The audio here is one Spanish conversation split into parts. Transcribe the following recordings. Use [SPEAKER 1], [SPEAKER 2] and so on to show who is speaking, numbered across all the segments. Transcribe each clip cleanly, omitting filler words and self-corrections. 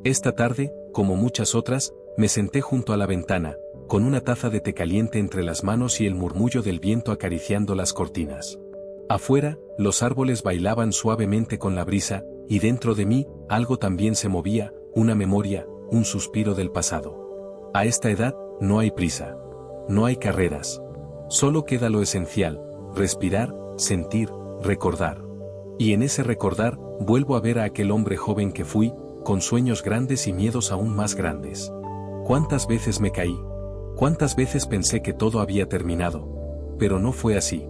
[SPEAKER 1] Esta tarde, como muchas otras, me senté junto a la ventana, con una taza de té caliente entre las manos y el murmullo del viento acariciando las cortinas. Afuera, los árboles bailaban suavemente con la brisa, y dentro de mí, algo también se movía, una memoria, un suspiro del pasado. A esta edad, no hay prisa. No hay carreras. Solo queda lo esencial: respirar, sentir, recordar. Y en ese recordar, vuelvo a ver a aquel hombre joven que fui, con sueños grandes y miedos aún más grandes. ¿Cuántas veces me caí? ¿Cuántas veces pensé que todo había terminado? Pero no fue así.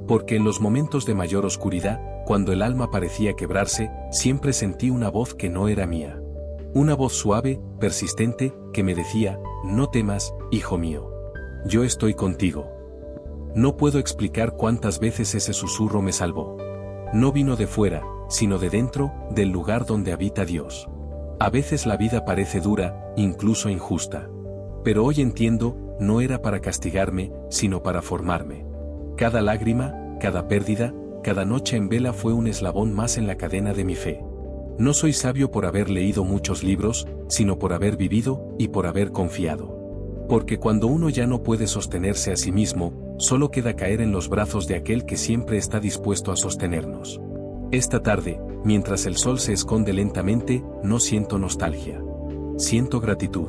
[SPEAKER 1] Porque en los momentos de mayor oscuridad, cuando el alma parecía quebrarse, siempre sentí una voz que no era mía. Una voz suave, persistente, que me decía: no temas, hijo mío. Yo estoy contigo. No puedo explicar cuántas veces ese susurro me salvó. No vino de fuera, sino de dentro, del lugar donde habita Dios. A veces la vida parece dura, incluso injusta. Pero hoy entiendo, no era para castigarme, sino para formarme. Cada lágrima, cada pérdida, cada noche en vela fue un eslabón más en la cadena de mi fe. No soy sabio por haber leído muchos libros, sino por haber vivido y por haber confiado. Porque cuando uno ya no puede sostenerse a sí mismo, solo queda caer en los brazos de aquel que siempre está dispuesto a sostenernos. Esta tarde, mientras el sol se esconde lentamente, no siento nostalgia. Siento gratitud.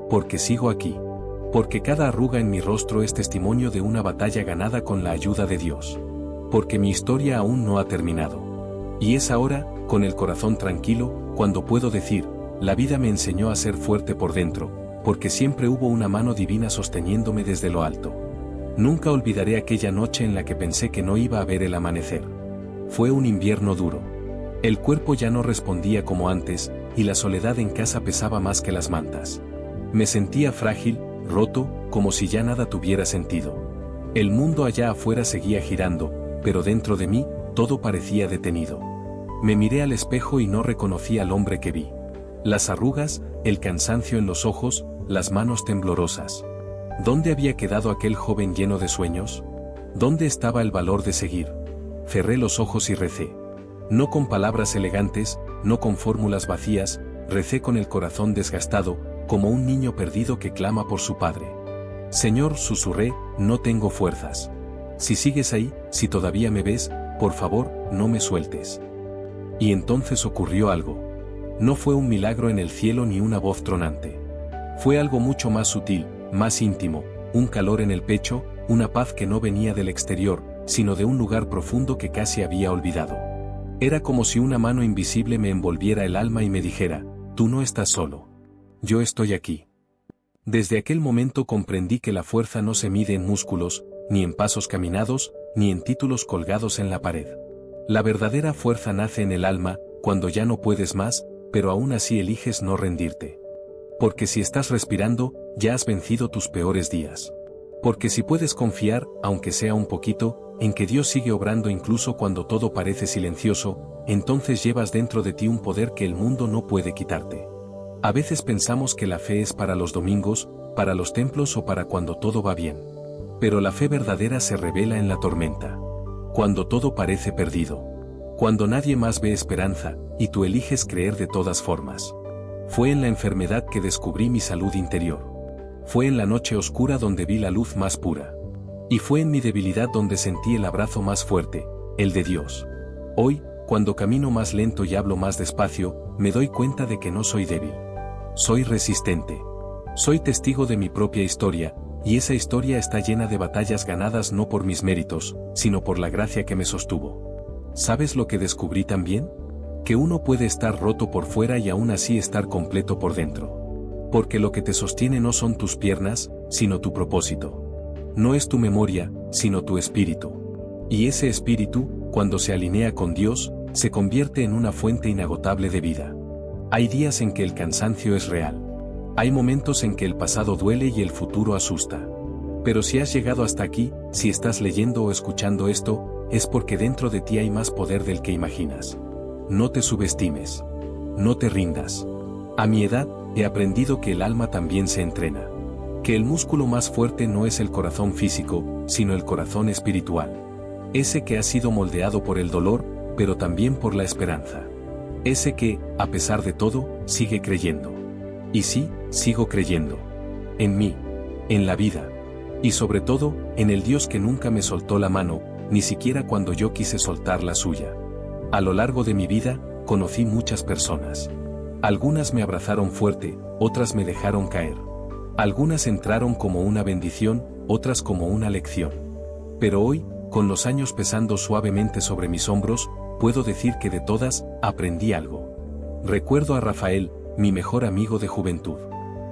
[SPEAKER 1] Porque sigo aquí. Porque cada arruga en mi rostro es testimonio de una batalla ganada con la ayuda de Dios. Porque mi historia aún no ha terminado. Y es ahora, con el corazón tranquilo, cuando puedo decir: la vida me enseñó a ser fuerte por dentro, porque siempre hubo una mano divina sosteniéndome desde lo alto. Nunca olvidaré aquella noche en la que pensé que no iba a ver el amanecer. Fue un invierno duro. El cuerpo ya no respondía como antes, y la soledad en casa pesaba más que las mantas. Me sentía frágil, roto, como si ya nada tuviera sentido. El mundo allá afuera seguía girando, pero dentro de mí, todo parecía detenido. Me miré al espejo y no reconocí al hombre que vi. Las arrugas, el cansancio en los ojos, las manos temblorosas. ¿Dónde había quedado aquel joven lleno de sueños? ¿Dónde estaba el valor de seguir? Cerré los ojos y recé. No con palabras elegantes, no con fórmulas vacías, recé con el corazón desgastado, como un niño perdido que clama por su padre. Señor, susurré, no tengo fuerzas. Si sigues ahí, si todavía me ves, por favor, no me sueltes. Y entonces ocurrió algo. No fue un milagro en el cielo ni una voz tronante. Fue algo mucho más sutil, más íntimo, un calor en el pecho, una paz que no venía del exterior, sino de un lugar profundo que casi había olvidado. Era como si una mano invisible me envolviera el alma y me dijera: tú no estás solo. Yo estoy aquí. Desde aquel momento comprendí que la fuerza no se mide en músculos, ni en pasos caminados, ni en títulos colgados en la pared. La verdadera fuerza nace en el alma, cuando ya no puedes más, pero aún así eliges no rendirte. Porque si estás respirando, ya has vencido tus peores días. Porque si puedes confiar, aunque sea un poquito, en que Dios sigue obrando incluso cuando todo parece silencioso, entonces llevas dentro de ti un poder que el mundo no puede quitarte. A veces pensamos que la fe es para los domingos, para los templos o para cuando todo va bien. Pero la fe verdadera se revela en la tormenta. Cuando todo parece perdido. Cuando nadie más ve esperanza, y tú eliges creer de todas formas. Fue en la enfermedad que descubrí mi salud interior. Fue en la noche oscura donde vi la luz más pura. Y fue en mi debilidad donde sentí el abrazo más fuerte, el de Dios. Hoy, cuando camino más lento y hablo más despacio, me doy cuenta de que no soy débil. Soy resistente. Soy testigo de mi propia historia, y esa historia está llena de batallas ganadas no por mis méritos, sino por la gracia que me sostuvo. ¿Sabes lo que descubrí también? Que uno puede estar roto por fuera y aún así estar completo por dentro. Porque lo que te sostiene no son tus piernas, sino tu propósito. No es tu memoria, sino tu espíritu. Y ese espíritu, cuando se alinea con Dios, se convierte en una fuente inagotable de vida. Hay días en que el cansancio es real. Hay momentos en que el pasado duele y el futuro asusta. Pero si has llegado hasta aquí, si estás leyendo o escuchando esto, es porque dentro de ti hay más poder del que imaginas. No te subestimes. No te rindas. A mi edad, he aprendido que el alma también se entrena. Que el músculo más fuerte no es el corazón físico, sino el corazón espiritual. Ese que ha sido moldeado por el dolor, pero también por la esperanza. Ese que, a pesar de todo, sigue creyendo. Y sí, sigo creyendo. En mí. En la vida. Y sobre todo, en el Dios que nunca me soltó la mano, ni siquiera cuando yo quise soltar la suya. A lo largo de mi vida, conocí muchas personas. Algunas me abrazaron fuerte, otras me dejaron caer. Algunas entraron como una bendición, otras como una lección. Pero hoy, con los años pesando suavemente sobre mis hombros, puedo decir que de todas, aprendí algo. Recuerdo a Rafael, mi mejor amigo de juventud.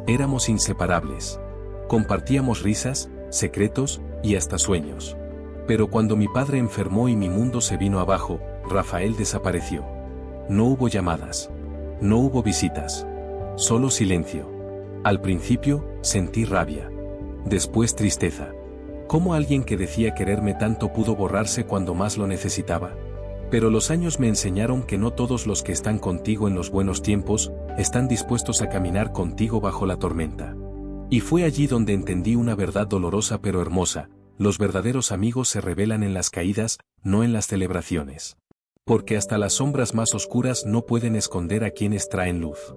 [SPEAKER 1] Éramos inseparables. Compartíamos risas, secretos, y hasta sueños. Pero cuando mi padre enfermó y mi mundo se vino abajo, Rafael desapareció. No hubo llamadas. No hubo visitas. Solo silencio. Al principio, sentí rabia. Después tristeza. ¿Cómo alguien que decía quererme tanto pudo borrarse cuando más lo necesitaba? Pero los años me enseñaron que no todos los que están contigo en los buenos tiempos, están dispuestos a caminar contigo bajo la tormenta. Y fue allí donde entendí una verdad dolorosa pero hermosa: los verdaderos amigos se revelan en las caídas, no en las celebraciones. Porque hasta las sombras más oscuras no pueden esconder a quienes traen luz.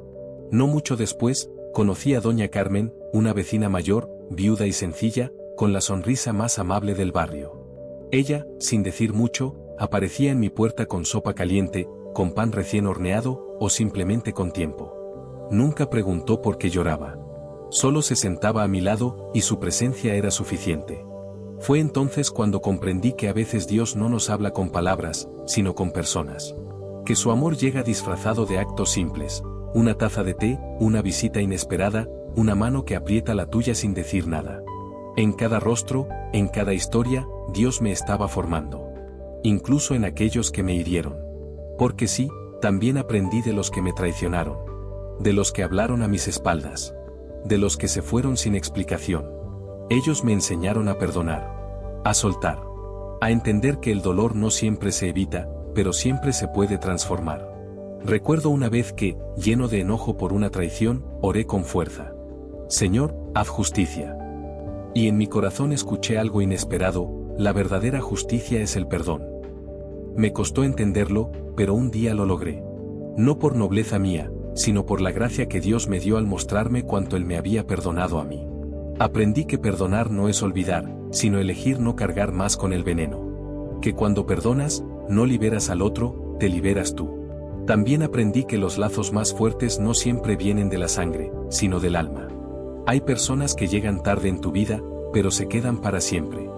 [SPEAKER 1] No mucho después, conocí a doña Carmen, una vecina mayor, viuda y sencilla, con la sonrisa más amable del barrio. Ella, sin decir mucho, aparecía en mi puerta con sopa caliente, con pan recién horneado, o simplemente con tiempo. Nunca preguntó por qué lloraba. Solo se sentaba a mi lado, y su presencia era suficiente. Fue entonces cuando comprendí que a veces Dios no nos habla con palabras, sino con personas. Que su amor llega disfrazado de actos simples: una taza de té, una visita inesperada, una mano que aprieta la tuya sin decir nada. En cada rostro, en cada historia, Dios me estaba formando. Incluso en aquellos que me hirieron. Porque sí, también aprendí de los que me traicionaron. De los que hablaron a mis espaldas. De los que se fueron sin explicación. Ellos me enseñaron a perdonar. A soltar. A entender que el dolor no siempre se evita, pero siempre se puede transformar. Recuerdo una vez que, lleno de enojo por una traición, oré con fuerza: Señor, haz justicia. Y en mi corazón escuché algo inesperado: la verdadera justicia es el perdón. Me costó entenderlo, pero un día lo logré. No por nobleza mía, sino por la gracia que Dios me dio al mostrarme cuánto Él me había perdonado a mí. Aprendí que perdonar no es olvidar, sino elegir no cargar más con el veneno. Que cuando perdonas, no liberas al otro, te liberas tú. También aprendí que los lazos más fuertes no siempre vienen de la sangre, sino del alma. Hay personas que llegan tarde en tu vida, pero se quedan para siempre.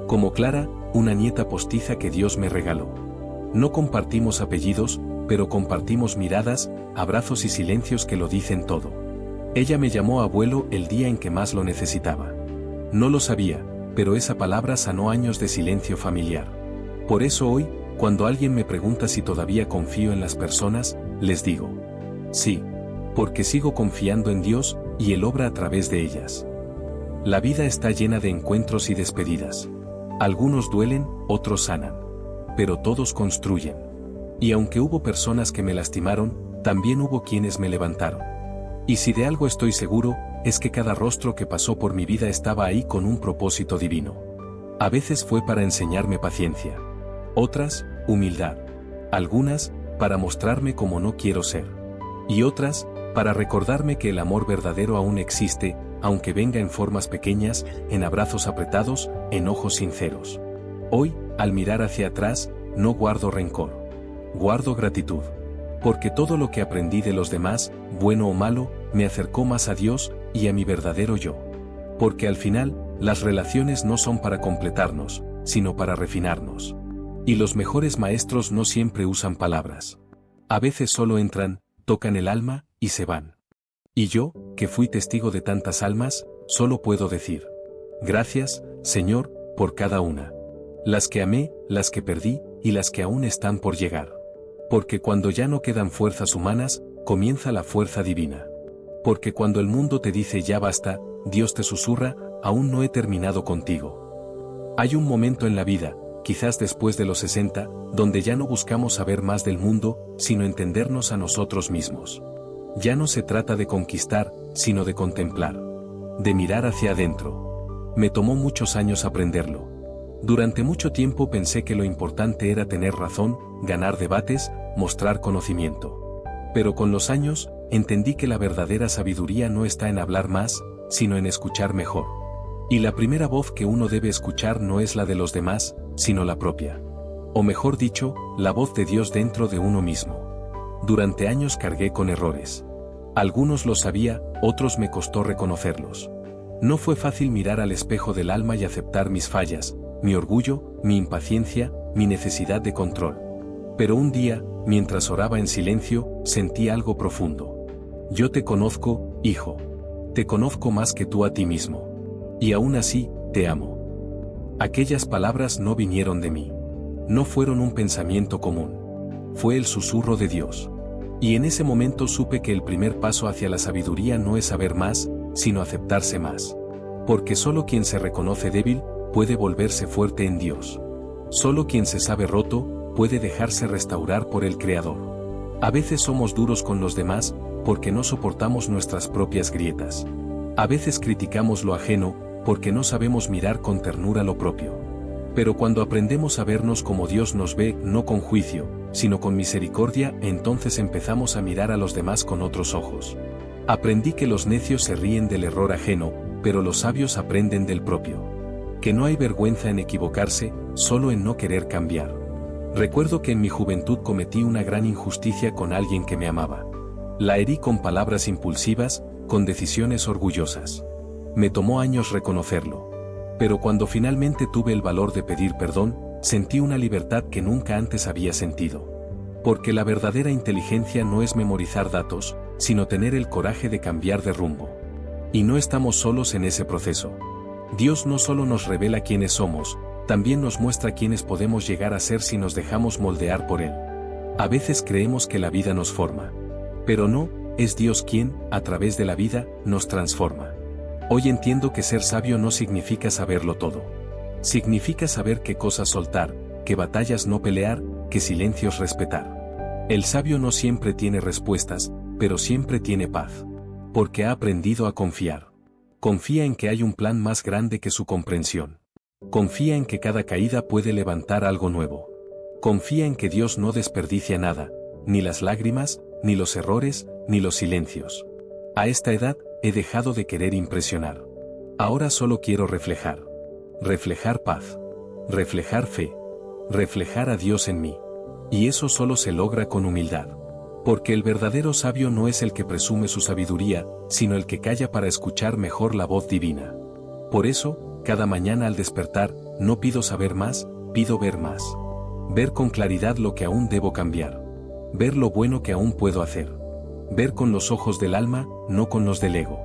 [SPEAKER 1] Como Clara, una nieta postiza que Dios me regaló. No compartimos apellidos, pero compartimos miradas, abrazos y silencios que lo dicen todo. Ella me llamó abuelo el día en que más lo necesitaba. No lo sabía, pero esa palabra sanó años de silencio familiar. Por eso hoy, cuando alguien me pregunta si todavía confío en las personas, les digo: sí, porque sigo confiando en Dios, y Él obra a través de ellas. La vida está llena de encuentros y despedidas. Algunos duelen, otros sanan. Pero todos construyen. Y aunque hubo personas que me lastimaron, también hubo quienes me levantaron. Y si de algo estoy seguro, es que cada rostro que pasó por mi vida estaba ahí con un propósito divino. A veces fue para enseñarme paciencia. Otras, humildad. Algunas, para mostrarme cómo no quiero ser. Y otras, para recordarme que el amor verdadero aún existe, aunque venga en formas pequeñas, en abrazos apretados, en ojos sinceros. Hoy, al mirar hacia atrás, no guardo rencor. Guardo gratitud. Porque todo lo que aprendí de los demás, bueno o malo, me acercó más a Dios y a mi verdadero yo. Porque al final, las relaciones no son para completarnos, sino para refinarnos. Y los mejores maestros no siempre usan palabras. A veces solo entran, tocan el alma, y se van. Y yo, que fui testigo de tantas almas, solo puedo decir: gracias, Señor, por cada una. Las que amé, las que perdí, y las que aún están por llegar. Porque cuando ya no quedan fuerzas humanas, comienza la fuerza divina. Porque cuando el mundo te dice ya basta, Dios te susurra: aún no he terminado contigo. Hay un momento en la vida, quizás después de los 60, donde ya no buscamos saber más del mundo, sino entendernos a nosotros mismos. Ya no se trata de conquistar, sino de contemplar. De mirar hacia adentro. Me tomó muchos años aprenderlo. Durante mucho tiempo pensé que lo importante era tener razón, ganar debates, mostrar conocimiento. Pero con los años, entendí que la verdadera sabiduría no está en hablar más, sino en escuchar mejor. Y la primera voz que uno debe escuchar no es la de los demás, sino la propia. O mejor dicho, la voz de Dios dentro de uno mismo. Durante años cargué con errores. Algunos los sabía, otros me costó reconocerlos. No fue fácil mirar al espejo del alma y aceptar mis fallas, mi orgullo, mi impaciencia, mi necesidad de control. Pero un día, mientras oraba en silencio, sentí algo profundo. Yo te conozco, hijo. Te conozco más que tú a ti mismo. Y aún así, te amo. Aquellas palabras no vinieron de mí. No fueron un pensamiento común. Fue el susurro de Dios. Y en ese momento supe que el primer paso hacia la sabiduría no es saber más, sino aceptarse más. Porque solo quien se reconoce débil, puede volverse fuerte en Dios. Solo quien se sabe roto, puede dejarse restaurar por el Creador. A veces somos duros con los demás, porque no soportamos nuestras propias grietas. A veces criticamos lo ajeno, porque no sabemos mirar con ternura lo propio. Pero cuando aprendemos a vernos como Dios nos ve, no con juicio, sino con misericordia, entonces empezamos a mirar a los demás con otros ojos. Aprendí que los necios se ríen del error ajeno, pero los sabios aprenden del propio. Que no hay vergüenza en equivocarse, solo en no querer cambiar. Recuerdo que en mi juventud cometí una gran injusticia con alguien que me amaba. La herí con palabras impulsivas, con decisiones orgullosas. Me tomó años reconocerlo. Pero cuando finalmente tuve el valor de pedir perdón, sentí una libertad que nunca antes había sentido. Porque la verdadera inteligencia no es memorizar datos, sino tener el coraje de cambiar de rumbo. Y no estamos solos en ese proceso. Dios no solo nos revela quiénes somos, también nos muestra quiénes podemos llegar a ser si nos dejamos moldear por Él. A veces creemos que la vida nos forma. Pero no, es Dios quien, a través de la vida, nos transforma. Hoy entiendo que ser sabio no significa saberlo todo. Significa saber qué cosas soltar, qué batallas no pelear, qué silencios respetar. El sabio no siempre tiene respuestas, pero siempre tiene paz. Porque ha aprendido a confiar. Confía en que hay un plan más grande que su comprensión. Confía en que cada caída puede levantar algo nuevo. Confía en que Dios no desperdicia nada, ni las lágrimas, ni los errores, ni los silencios. A esta edad, he dejado de querer impresionar. Ahora solo quiero reflejar. Reflejar paz. Reflejar fe. Reflejar a Dios en mí. Y eso solo se logra con humildad. Porque el verdadero sabio no es el que presume su sabiduría, sino el que calla para escuchar mejor la voz divina. Por eso, cada mañana al despertar, no pido saber más, pido ver más. Ver con claridad lo que aún debo cambiar. Ver lo bueno que aún puedo hacer. Ver con los ojos del alma, no con los del ego.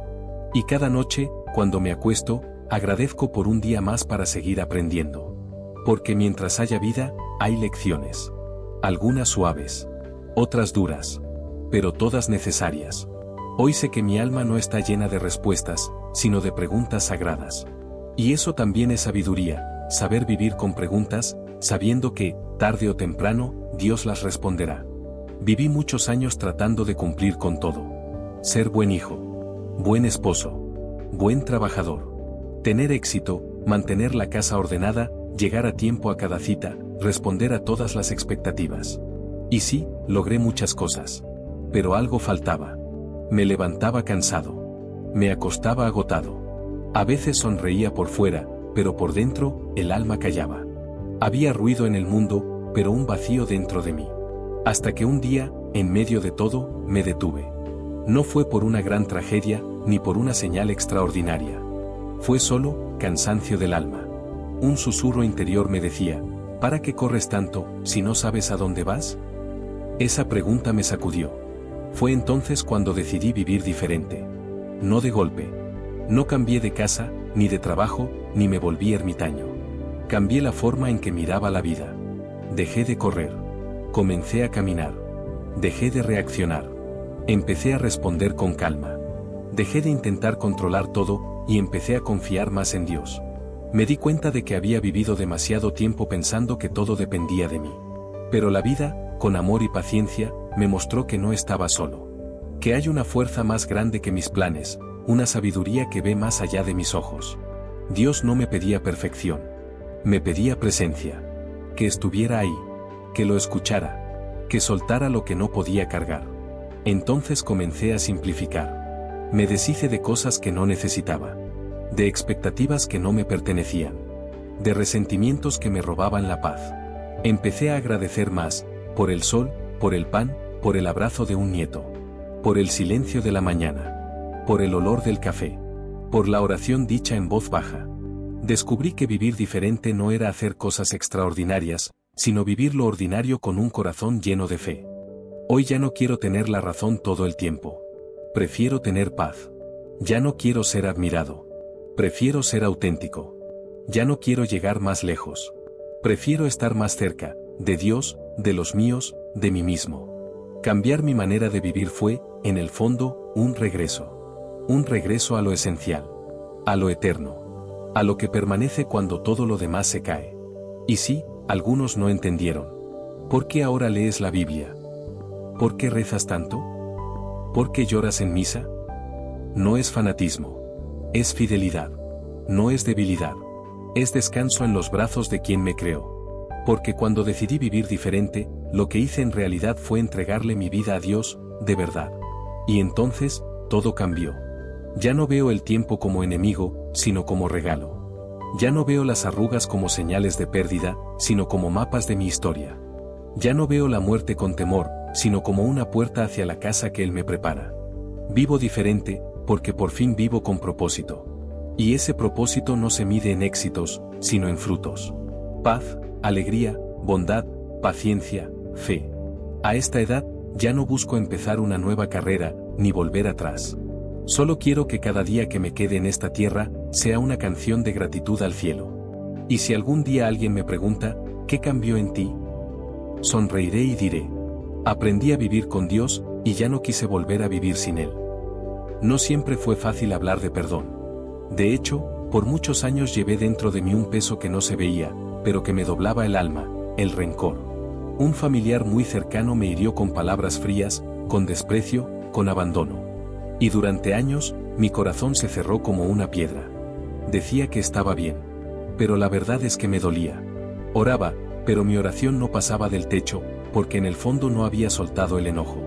[SPEAKER 1] Y cada noche, cuando me acuesto, agradezco por un día más para seguir aprendiendo. Porque mientras haya vida, hay lecciones. Algunas suaves. Otras duras. Pero todas necesarias. Hoy sé que mi alma no está llena de respuestas, sino de preguntas sagradas. Y eso también es sabiduría, saber vivir con preguntas, sabiendo que, tarde o temprano, Dios las responderá. Viví muchos años tratando de cumplir con todo. Ser buen hijo. Buen esposo. Buen trabajador. Tener éxito, mantener la casa ordenada, llegar a tiempo a cada cita, responder a todas las expectativas. Y sí, logré muchas cosas. Pero algo faltaba. Me levantaba cansado. Me acostaba agotado. A veces sonreía por fuera, pero por dentro, el alma callaba. Había ruido en el mundo, pero un vacío dentro de mí. Hasta que un día, en medio de todo, me detuve. No fue por una gran tragedia, ni por una señal extraordinaria. Fue solo, cansancio del alma. Un susurro interior me decía, ¿para qué corres tanto, si no sabes a dónde vas? Esa pregunta me sacudió. Fue entonces cuando decidí vivir diferente. No de golpe. No cambié de casa, ni de trabajo, ni me volví ermitaño. Cambié la forma en que miraba la vida. Dejé de correr. Comencé a caminar. Dejé de reaccionar. Empecé a responder con calma. Dejé de intentar controlar todo, y empecé a confiar más en Dios. Me di cuenta de que había vivido demasiado tiempo pensando que todo dependía de mí. Pero la vida, con amor y paciencia, me mostró que no estaba solo. Que hay una fuerza más grande que mis planes, una sabiduría que ve más allá de mis ojos. Dios no me pedía perfección. Me pedía presencia. Que estuviera ahí. Que lo escuchara. Que soltara lo que no podía cargar. Entonces comencé a simplificar. Me deshice de cosas que no necesitaba. De expectativas que no me pertenecían. De resentimientos que me robaban la paz. Empecé a agradecer más, por el sol, por el pan, por el abrazo de un nieto. Por el silencio de la mañana. Por el olor del café. Por la oración dicha en voz baja. Descubrí que vivir diferente no era hacer cosas extraordinarias, sino vivir lo ordinario con un corazón lleno de fe. Hoy ya no quiero tener la razón todo el tiempo. Prefiero tener paz. Ya no quiero ser admirado. Prefiero ser auténtico. Ya no quiero llegar más lejos. Prefiero estar más cerca, de Dios, de los míos, de mí mismo. Cambiar mi manera de vivir fue, en el fondo, un regreso. Un regreso a lo esencial. A lo eterno. A lo que permanece cuando todo lo demás se cae. Y sí, algunos no entendieron. ¿Por qué ahora lees la Biblia? ¿Por qué rezas tanto? ¿Por qué lloras en misa? No es fanatismo. Es fidelidad. No es debilidad. Es descanso en los brazos de quien me creó. Porque cuando decidí vivir diferente, lo que hice en realidad fue entregarle mi vida a Dios, de verdad. Y entonces, todo cambió. Ya no veo el tiempo como enemigo, sino como regalo. Ya no veo las arrugas como señales de pérdida, sino como mapas de mi historia. Ya no veo la muerte con temor, sino como una puerta hacia la casa que Él me prepara. Vivo diferente, porque por fin vivo con propósito. Y ese propósito no se mide en éxitos, sino en frutos. Paz, alegría, bondad, paciencia, fe. A esta edad, ya no busco empezar una nueva carrera, ni volver atrás. Solo quiero que cada día que me quede en esta tierra, sea una canción de gratitud al cielo. Y si algún día alguien me pregunta, ¿qué cambió en ti? Sonreiré y diré, aprendí a vivir con Dios, y ya no quise volver a vivir sin Él. No siempre fue fácil hablar de perdón. De hecho, por muchos años llevé dentro de mí un peso que no se veía, pero que me doblaba el alma, el rencor. Un familiar muy cercano me hirió con palabras frías, con desprecio, con abandono. Y durante años, mi corazón se cerró como una piedra. Decía que estaba bien. Pero la verdad es que me dolía. Oraba, pero mi oración no pasaba del techo, porque en el fondo no había soltado el enojo.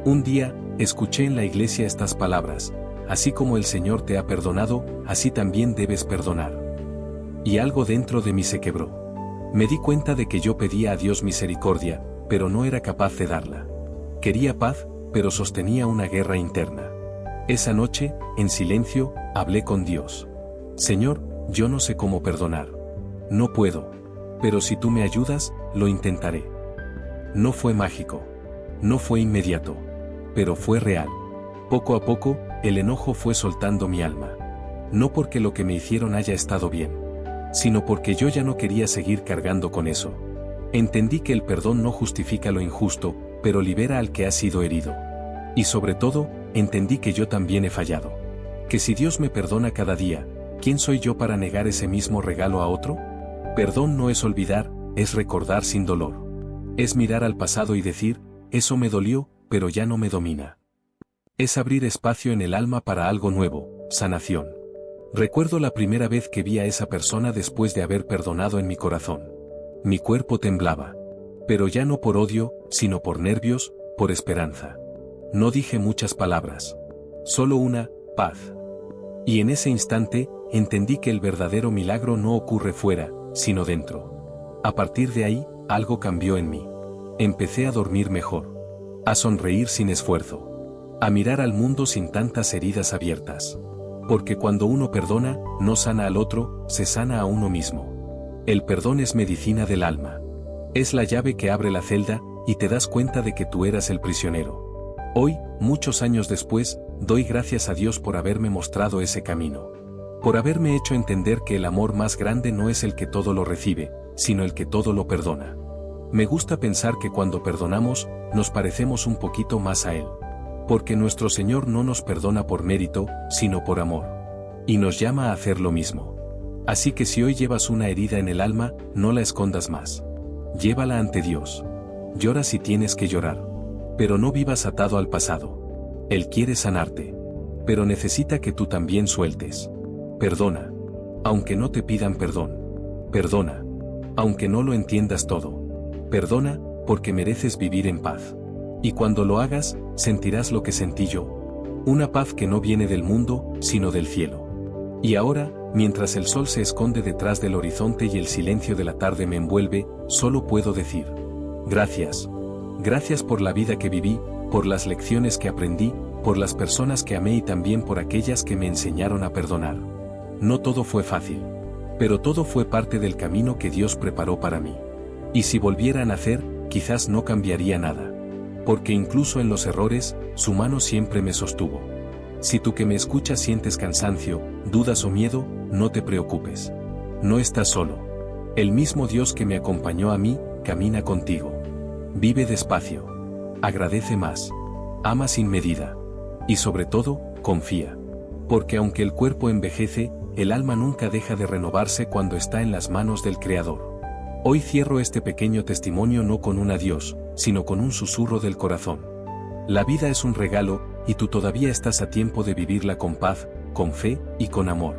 [SPEAKER 1] Un día, escuché en la iglesia estas palabras: así como el Señor te ha perdonado, así también debes perdonar. Y algo dentro de mí se quebró. Me di cuenta de que yo pedía a Dios misericordia, pero no era capaz de darla. Quería paz, pero sostenía una guerra interna. Esa noche, en silencio, hablé con Dios. Señor, yo no sé cómo perdonar. No puedo. Pero si tú me ayudas, lo intentaré. No fue mágico. No fue inmediato. Pero fue real. Poco a poco, el enojo fue soltando mi alma. No porque lo que me hicieron haya estado bien, sino porque yo ya no quería seguir cargando con eso. Entendí que el perdón no justifica lo injusto, pero libera al que ha sido herido. Y sobre todo, entendí que yo también he fallado. Que si Dios me perdona cada día, ¿quién soy yo para negar ese mismo regalo a otro? Perdón no es olvidar, es recordar sin dolor. Es mirar al pasado y decir, eso me dolió, pero ya no me domina. Es abrir espacio en el alma para algo nuevo, sanación. Recuerdo la primera vez que vi a esa persona después de haber perdonado en mi corazón. Mi cuerpo temblaba. Pero ya no por odio, sino por nervios, por esperanza. No dije muchas palabras. Solo una, paz. Y en ese instante, entendí que el verdadero milagro no ocurre fuera, sino dentro. A partir de ahí, algo cambió en mí. Empecé a dormir mejor. A sonreír sin esfuerzo. A mirar al mundo sin tantas heridas abiertas. Porque cuando uno perdona, no sana al otro, se sana a uno mismo. El perdón es medicina del alma. Es la llave que abre la celda, y te das cuenta de que tú eras el prisionero. Hoy, muchos años después, doy gracias a Dios por haberme mostrado ese camino. Por haberme hecho entender que el amor más grande no es el que todo lo recibe, sino el que todo lo perdona. Me gusta pensar que cuando perdonamos, nos parecemos un poquito más a Él. Porque nuestro Señor no nos perdona por mérito, sino por amor. Y nos llama a hacer lo mismo. Así que si hoy llevas una herida en el alma, no la escondas más. Llévala ante Dios. Llora si tienes que llorar. Pero no vivas atado al pasado. Él quiere sanarte. Pero necesita que tú también sueltes. Perdona. Aunque no te pidan perdón. Perdona. Aunque no lo entiendas todo. Perdona, porque mereces vivir en paz. Y cuando lo hagas, sentirás lo que sentí yo. Una paz que no viene del mundo, sino del cielo. Y ahora, mientras el sol se esconde detrás del horizonte y el silencio de la tarde me envuelve, solo puedo decir: gracias. Gracias por la vida que viví, por las lecciones que aprendí, por las personas que amé y también por aquellas que me enseñaron a perdonar. No todo fue fácil. Pero todo fue parte del camino que Dios preparó para mí. Y si volviera a nacer, quizás no cambiaría nada. Porque incluso en los errores, su mano siempre me sostuvo. Si tú que me escuchas sientes cansancio, dudas o miedo, no te preocupes. No estás solo. El mismo Dios que me acompañó a mí, camina contigo. Vive despacio. Agradece más. Ama sin medida. Y sobre todo, confía. Porque aunque el cuerpo envejece, el alma nunca deja de renovarse cuando está en las manos del Creador. Hoy cierro este pequeño testimonio no con un adiós, sino con un susurro del corazón. La vida es un regalo, y tú todavía estás a tiempo de vivirla con paz, con fe y con amor.